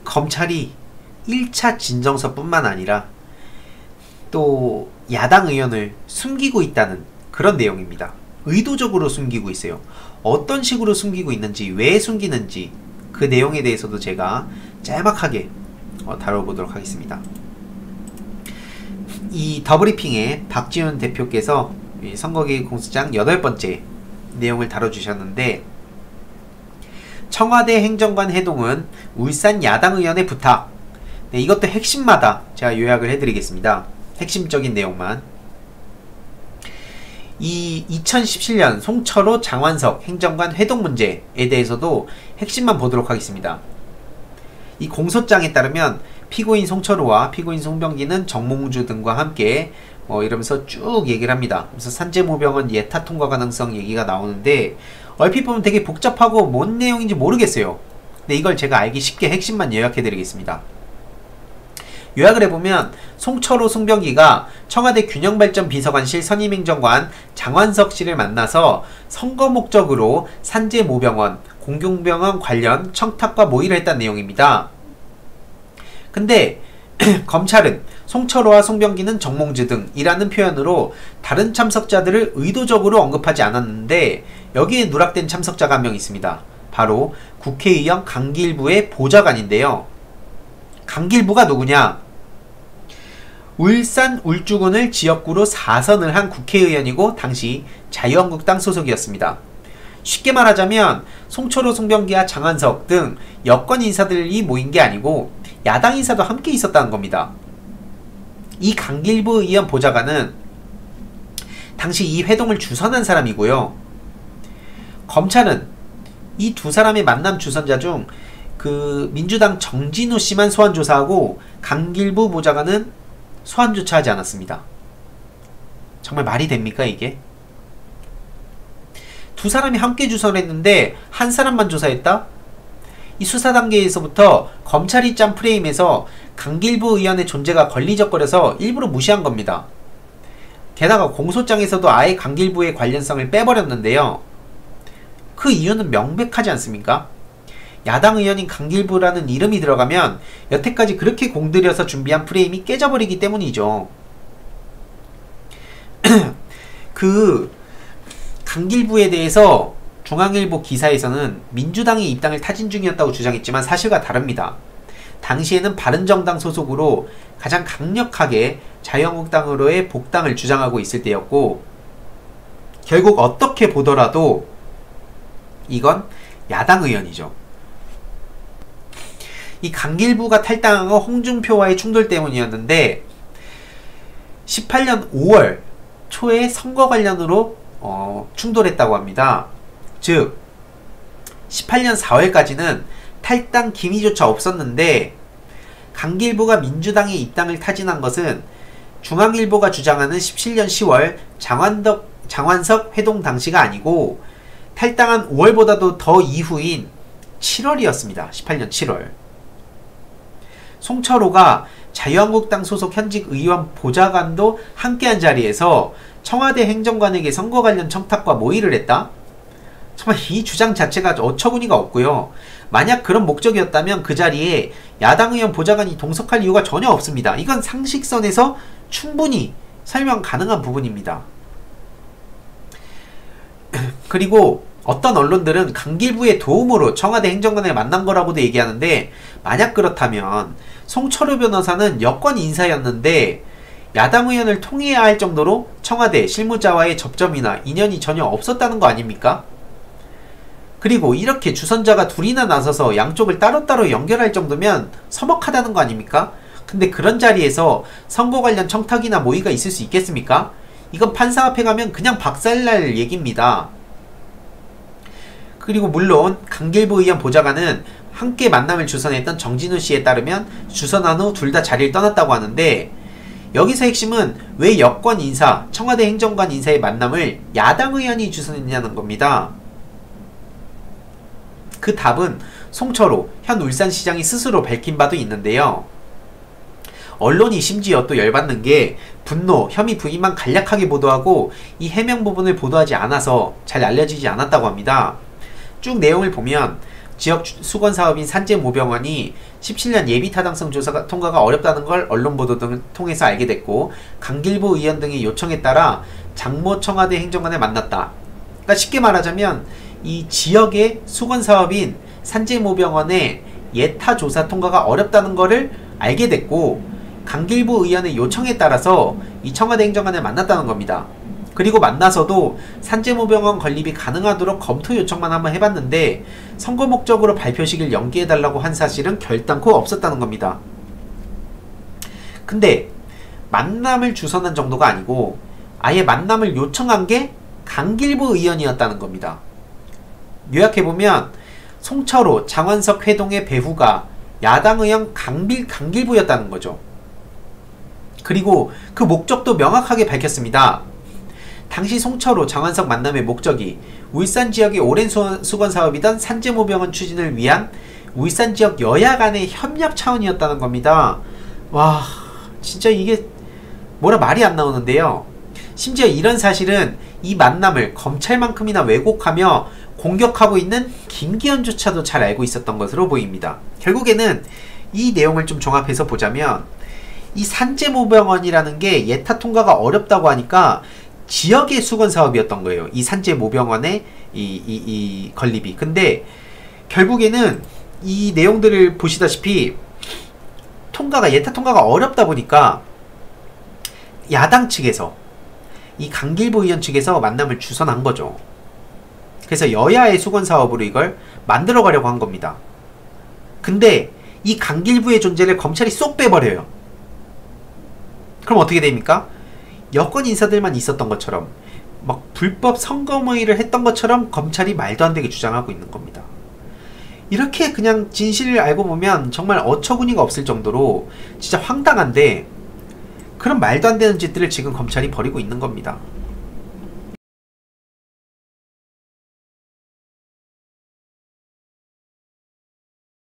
검찰이 1차 진정서뿐만 아니라 또 야당 의원을 숨기고 있다는 그런 내용입니다. 의도적으로 숨기고 있어요. 어떤 식으로 숨기고 있는지, 왜 숨기는지 그 내용에 대해서도 제가 짤막하게 다뤄보도록 하겠습니다. 이 더브리핑에 박지원 대표께서 선거개혁 공수장 8번째 내용을 다뤄주셨는데, 청와대 행정관 해동은 울산 야당 의원의 부탁. 네, 이것도 핵심마다 제가 요약을 해드리겠습니다. 핵심적인 내용만. 이 2017년 송철호 장완석 행정관 회동 문제에 대해서도 핵심만 보도록 하겠습니다. 이 공소장에 따르면 피고인 송철호와 피고인 송병기는 정몽주 등과 함께 이러면서 쭉 얘기를 합니다. 그래서 산재모병은 예타 통과 가능성 얘기가 나오는데 얼핏 보면 되게 복잡하고 뭔 내용인지 모르겠어요. 근데 이걸 제가 알기 쉽게 핵심만 요약해드리겠습니다. 요약을 해보면 송철호, 송병기가 청와대 균형발전 비서관실 선임행정관 장완석 씨를 만나서 선거 목적으로 산재모병원, 공공병원 관련 청탁과 모의를 했다는 내용입니다. 근데 검찰은 송철호와 송병기는 정몽주 등이라는 표현으로 다른 참석자들을 의도적으로 언급하지 않았는데 여기에 누락된 참석자가 한 명 있습니다. 바로 국회의원 강길부의 보좌관인데요. 강길부가 누구냐? 울산 울주군을 지역구로 4선을 한 국회의원이고 당시 자유한국당 소속이었습니다. 쉽게 말하자면 송철호, 송병기와 장완석 등 여권 인사들이 모인 게 아니고 야당 인사도 함께 있었다는 겁니다. 이 강길부 의원 보좌관은 당시 이 회동을 주선한 사람이고요. 검찰은 이 두 사람의 만남 주선자 중 그 민주당 정진우 씨만 소환 조사하고 강길부 보좌관은 소환조차 하지 않았습니다. 정말 말이 됩니까 이게? 두 사람이 함께 주선했는데 한 사람만 조사했다? 이 수사 단계에서부터 검찰이 짠 프레임에서 강길부 의원의 존재가 걸리적거려서 일부러 무시한 겁니다. 게다가 공소장에서도 아예 강길부의 관련성을 빼버렸는데요. 그 이유는 명백하지 않습니까? 야당 의원인 강길부라는 이름이 들어가면 여태까지 그렇게 공들여서 준비한 프레임이 깨져버리기 때문이죠. 그 강길부에 대해서 중앙일보 기사에서는 민주당이 입당을 타진 중이었다고 주장했지만 사실과 다릅니다. 당시에는 바른정당 소속으로 가장 강력하게 자유한국당으로의 복당을 주장하고 있을 때였고, 결국 어떻게 보더라도 이건 야당 의원이죠. 이 강길부가 탈당한 건 홍준표와의 충돌 때문이었는데 18년 5월 초에 선거 관련으로 충돌했다고 합니다. 즉 18년 4월까지는 탈당 기미조차 없었는데 강길부가 민주당에 입당을 타진한 것은 중앙일보가 주장하는 17년 10월 장완석 회동 당시가 아니고 탈당한 5월보다도 더 이후인 7월이었습니다. 18년 7월. 송철호가 자유한국당 소속 현직 의원 보좌관도 함께한 자리에서 청와대 행정관에게 선거 관련 청탁과 모의를 했다? 정말 이 주장 자체가 어처구니가 없고요. 만약 그런 목적이었다면 그 자리에 야당 의원 보좌관이 동석할 이유가 전혀 없습니다. 이건 상식선에서 충분히 설명 가능한 부분입니다. 그리고 어떤 언론들은 강길부의 도움으로 청와대 행정관을 만난 거라고도 얘기하는데, 만약 그렇다면 송철호 변호사는 여권 인사였는데 야당 의원을 통해야 할 정도로 청와대 실무자와의 접점이나 인연이 전혀 없었다는 거 아닙니까? 그리고 이렇게 주선자가 둘이나 나서서 양쪽을 따로따로 연결할 정도면 서먹하다는 거 아닙니까? 근데 그런 자리에서 선거 관련 청탁이나 모의가 있을 수 있겠습니까? 이건 판사 앞에 가면 그냥 박살날 얘기입니다. 그리고 물론 강길부 의원 보좌관은 함께 만남을 주선했던 정진우 씨에 따르면 주선한 후 둘 다 자리를 떠났다고 하는데, 여기서 핵심은 왜 여권 인사, 청와대 행정관 인사의 만남을 야당 의원이 주선했냐는 겁니다. 그 답은 송철호 현 울산시장이 스스로 밝힌 바도 있는데요. 언론이 심지어 또 열받는 게 분노, 혐의 부인만 간략하게 보도하고 이 해명 부분을 보도하지 않아서 잘 알려지지 않았다고 합니다. 쭉 내용을 보면 지역 수건 사업인 산재모병원이 17년 예비 타당성 조사 통과가 어렵다는 걸 언론 보도 등을 통해서 알게 됐고 강길부 의원 등의 요청에 따라 장모 청와대 행정관을 만났다. 그러니까 쉽게 말하자면 이 지역의 수건 사업인 산재모병원의 예타 조사 통과가 어렵다는 것을 알게 됐고 강길부 의원의 요청에 따라서 이 청와대 행정관을 만났다는 겁니다. 그리고 만나서도 산재모병원 건립이 가능하도록 검토 요청만 한번 해봤는데 선거 목적으로 발표식을 연기해달라고 한 사실은 결단코 없었다는 겁니다. 근데 만남을 주선한 정도가 아니고 아예 만남을 요청한 게 강길부 의원이었다는 겁니다. 요약해보면 송철호, 장완석 회동의 배후가 야당 의원 강길부였다는 거죠. 그리고 그 목적도 명확하게 밝혔습니다. 당시 송철호, 장완석 만남의 목적이 울산 지역의 오랜 수건 사업이던 산재모병원 추진을 위한 울산 지역 여야 간의 협력 차원이었다는 겁니다. 와, 진짜 이게 뭐라 말이 안 나오는데요. 심지어 이런 사실은 이 만남을 검찰만큼이나 왜곡하며 공격하고 있는 김기현조차도 잘 알고 있었던 것으로 보입니다. 결국에는 이 내용을 좀 종합해서 보자면 이 산재모병원이라는 게 예타 통과가 어렵다고 하니까 지역의 수건 사업이었던 거예요. 이 산재모병원의 이 건립이. 근데 결국에는 이 내용들을 보시다시피 예타 통과가 어렵다 보니까 야당 측에서 이 강길부 의원 측에서 만남을 주선한 거죠. 그래서 여야의 수건 사업으로 이걸 만들어 가려고 한 겁니다. 근데 이 강길부의 존재를 검찰이 쏙 빼버려요. 그럼 어떻게 됩니까? 여권 인사들만 있었던 것처럼 막 불법 선거모의를 했던 것처럼 검찰이 말도 안 되게 주장하고 있는 겁니다. 이렇게 그냥 진실을 알고 보면 정말 어처구니가 없을 정도로 진짜 황당한데 그런 말도 안 되는 짓들을 지금 검찰이 벌이고 있는 겁니다.